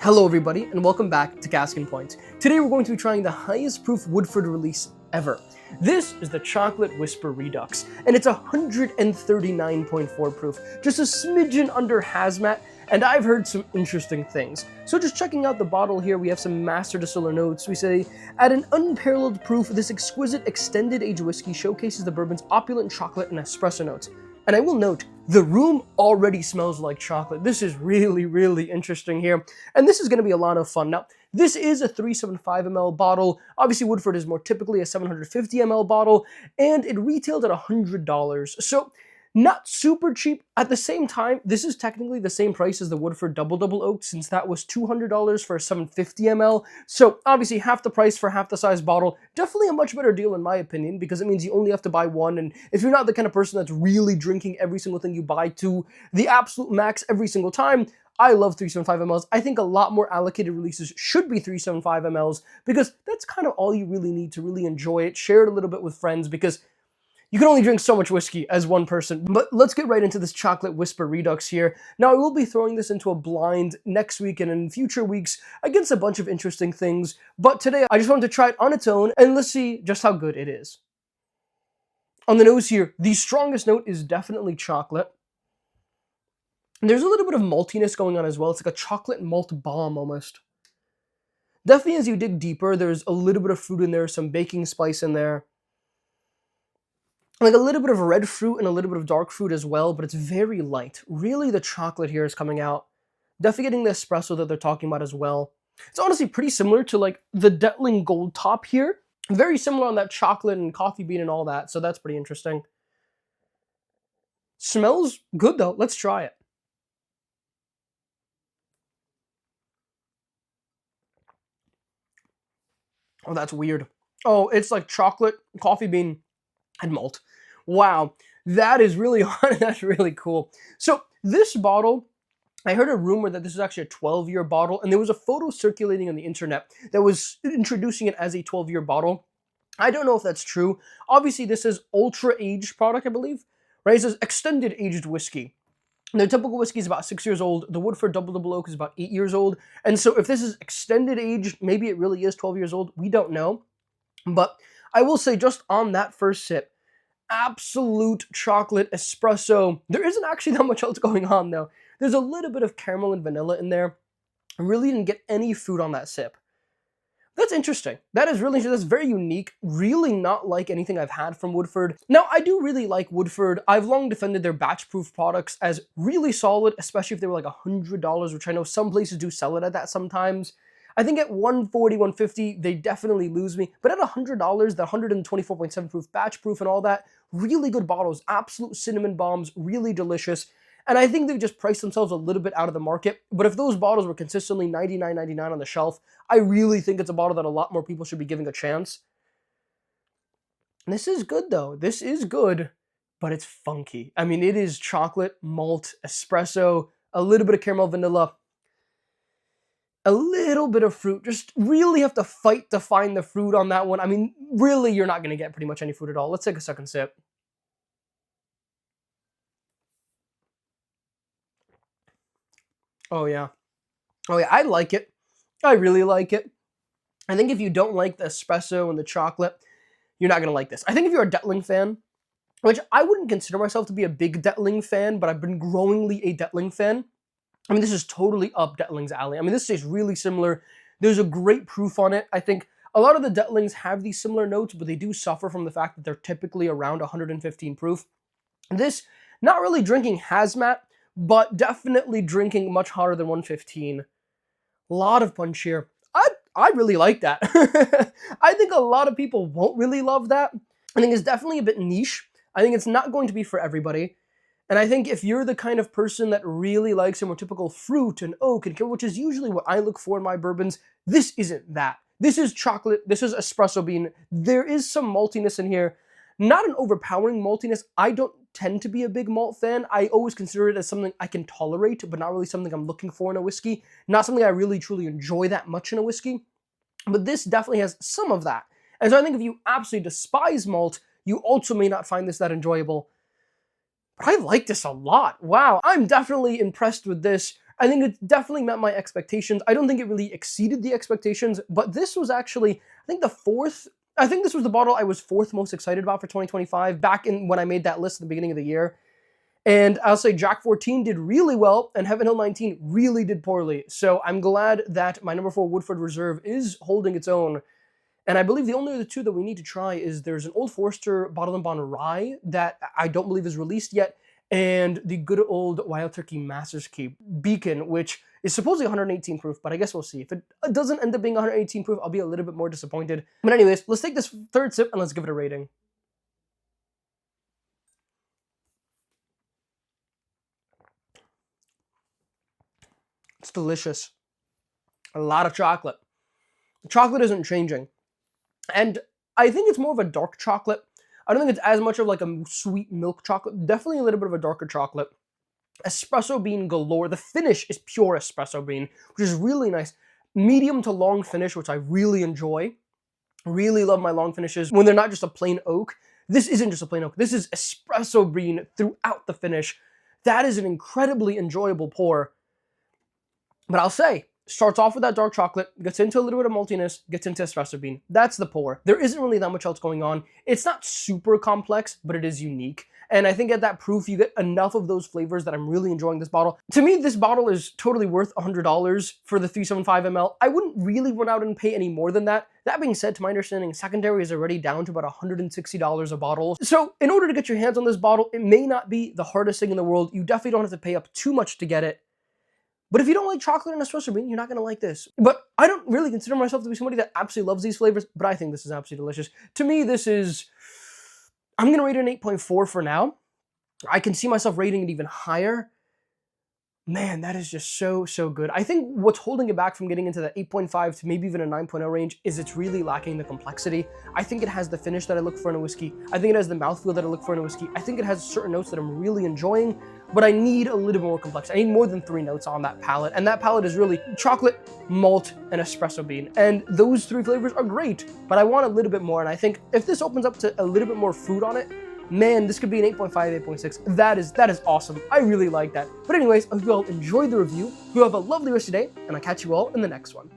Hello everybody, and welcome back to Cask and Point. Today we're going to be trying the highest proof Woodford release ever. This is the Chocolate Whisper Redux, and it's 139.4 proof, just a smidgen under hazmat, and I've heard some interesting things. So just checking out the bottle here, we have some master distiller notes. We say, at an unparalleled proof, this exquisite extended age whiskey showcases the bourbon's opulent chocolate and espresso notes. And I will note, the room already smells like chocolate. This is really interesting here. And this is going to be a lot of fun. Now, this is a 375 ml bottle. Obviously, Woodford is more typically a 750 ml bottle, and it retailed at $100. So, not super cheap. At the same time, this is technically the same price as the Woodford Double Oak, since that was $200 for a 750 ml. So obviously half the price for half the size bottle. Definitely a much better deal in my opinion, because it means you only have to buy one. And if you're not the kind of person that's really drinking every single thing you buy to the absolute max every single time, I love 375 mLs. I think a lot more allocated releases should be 375 mLs, because that's kind of all you really need to really enjoy it. Share it a little bit with friends, because you can only drink so much whiskey as one person. But let's get right into this Chocolate Whisper Redux here. Now, I will be throwing this into a blind next week and in future weeks against a bunch of interesting things. But today, I just wanted to try it on its own, and let's see just how good it is. On the nose here, the strongest note is definitely chocolate. And there's a little bit of maltiness going on as well. It's like a chocolate malt bomb almost. Definitely as you dig deeper, there's a little bit of fruit in there, some baking spice in there. Like a little bit of red fruit and a little bit of dark fruit as well, but it's very light. Really, the chocolate here is coming out. Definitely getting the espresso that they're talking about as well. It's honestly pretty similar to like the Detling Gold Top here. Very similar on that chocolate and coffee bean and all that, so that's pretty interesting. Smells good though. Let's try it. Oh, that's weird. Oh, it's like chocolate, coffee bean, and malt. Wow, that is really hard. That's really cool. So this bottle, I heard a rumor that this is actually a 12-year bottle, and there was a photo circulating on the internet that was introducing it as a 12-year bottle. I don't know if that's true. Obviously, this is ultra-aged product, I believe, right? It says extended aged whiskey. The typical whiskey is about 6 years old. The Woodford Double Oak is about 8 years old. And so if this is extended aged, maybe it really is 12 years old. We don't know. But I will say, just on that first sip, absolute chocolate espresso. There isn't actually that much else going on though. There's a little bit of caramel and vanilla in there. I really didn't get any fruit on that sip. That's interesting. That is really, that's very unique. Really not like anything I've had from Woodford. Now, I do really like Woodford. I've long defended their batch proof products as really solid, especially if they were like $100, which I know some places do sell it at that sometimes. I think at $140, $150, they definitely lose me. But at $100, the 124.7 proof, batch proof and all that, really good bottles, absolute cinnamon bombs, really delicious. And I think they've just priced themselves a little bit out of the market. But if those bottles were consistently $99.99 on the shelf, I really think it's a bottle that a lot more people should be giving a chance. This is good though. This is good, but it's funky. I mean, it is chocolate, malt, espresso, a little bit of caramel, vanilla, a little bit of fruit. Just really have to fight to find the fruit on that one. I mean, really, you're not going to get pretty much any fruit at all. Let's take a second sip. Oh yeah. Oh yeah, I like it. I really like it. I think if you don't like the espresso and the chocolate, you're not going to like this. I think if you're a Detling fan, which I wouldn't consider myself to be a big Detling fan, but I've been growingly a Detling fan, I mean, this is totally up Detling's alley. I mean, this tastes really similar. There's a great proof on it. I think a lot of the Detlings have these similar notes, but they do suffer from the fact that they're typically around 115 proof. This, not really drinking hazmat, but definitely drinking much hotter than 115. A lot of punch here. I really like that. I think a lot of people won't really love that. I think it's definitely a bit niche. I think it's not going to be for everybody. And I think if you're the kind of person that really likes a more typical fruit and oak, and which is usually what I look for in my bourbons, this isn't that. This is chocolate, this is espresso bean. There is some maltiness in here. Not an overpowering maltiness. I don't tend to be a big malt fan. I always consider it as something I can tolerate, but not really something I'm looking for in a whiskey. Not something I really truly enjoy that much in a whiskey. But this definitely has some of that. And so I think if you absolutely despise malt, you also may not find this that enjoyable. But I like this a lot. Wow, I'm definitely impressed with this. I think it definitely met my expectations. I don't think it really exceeded the expectations, but this was actually, I think this was the bottle I was fourth most excited about for 2025 back in when I made that list at the beginning of the year. And I'll say Jack 14 did really well, and Heaven Hill 19 really did poorly. So I'm glad that my number 4 Woodford Reserve is holding its own. And I believe the only other two that we need to try is there's an Old Forester Bottled and Bond Rye that I don't believe is released yet, and the good old Wild Turkey Master's Keep Beacon, which is supposedly 118 proof, but I guess we'll see. If it doesn't end up being 118 proof, I'll be a little bit more disappointed. But anyways, let's take this third sip and let's give it a rating. It's delicious. A lot of chocolate. The chocolate isn't changing. And I think it's more of a dark chocolate. I don't think it's as much of like a sweet milk chocolate. Definitely a little bit of a darker chocolate. Espresso bean galore. The finish is pure espresso bean, which is really nice. Medium to long finish, which I really enjoy. Really love my long finishes when they're not just a plain oak. This isn't just a plain oak. This is espresso bean throughout the finish. That is an incredibly enjoyable pour. But I'll say, starts off with that dark chocolate, gets into a little bit of maltiness, gets into espresso bean. That's the pour. There isn't really that much else going on. It's not super complex, but it is unique. And I think at that proof, you get enough of those flavors that I'm really enjoying this bottle. To me, this bottle is totally worth $100 for the 375 ml. I wouldn't really run out and pay any more than that. That being said, to my understanding, secondary is already down to about $160 a bottle. So in order to get your hands on this bottle, it may not be the hardest thing in the world. You definitely don't have to pay up too much to get it. But if you don't like chocolate and espresso bean, you're not going to like this. But I don't really consider myself to be somebody that absolutely loves these flavors, but I think this is absolutely delicious. To me, this is, I'm going to rate it an 8.4 for now. I can see myself rating it even higher. Man, that is just so, so good. I think what's holding it back from getting into the 8.5 to maybe even a 9.0 range is it's really lacking the complexity. I think it has the finish that I look for in a whiskey. I think it has the mouthfeel that I look for in a whiskey. I think it has certain notes that I'm really enjoying, but I need a little more complex. I need more than 3 notes on that palate, and that palate is really chocolate, malt, and espresso bean. And those 3 flavors are great, but I want a little bit more, and I think if this opens up to a little bit more fruit on it, man, this could be an 8.5, 8.6. That is awesome. I really like that. But anyways, I hope you all enjoyed the review. You have a lovely rest of your day, and I'll catch you all in the next one.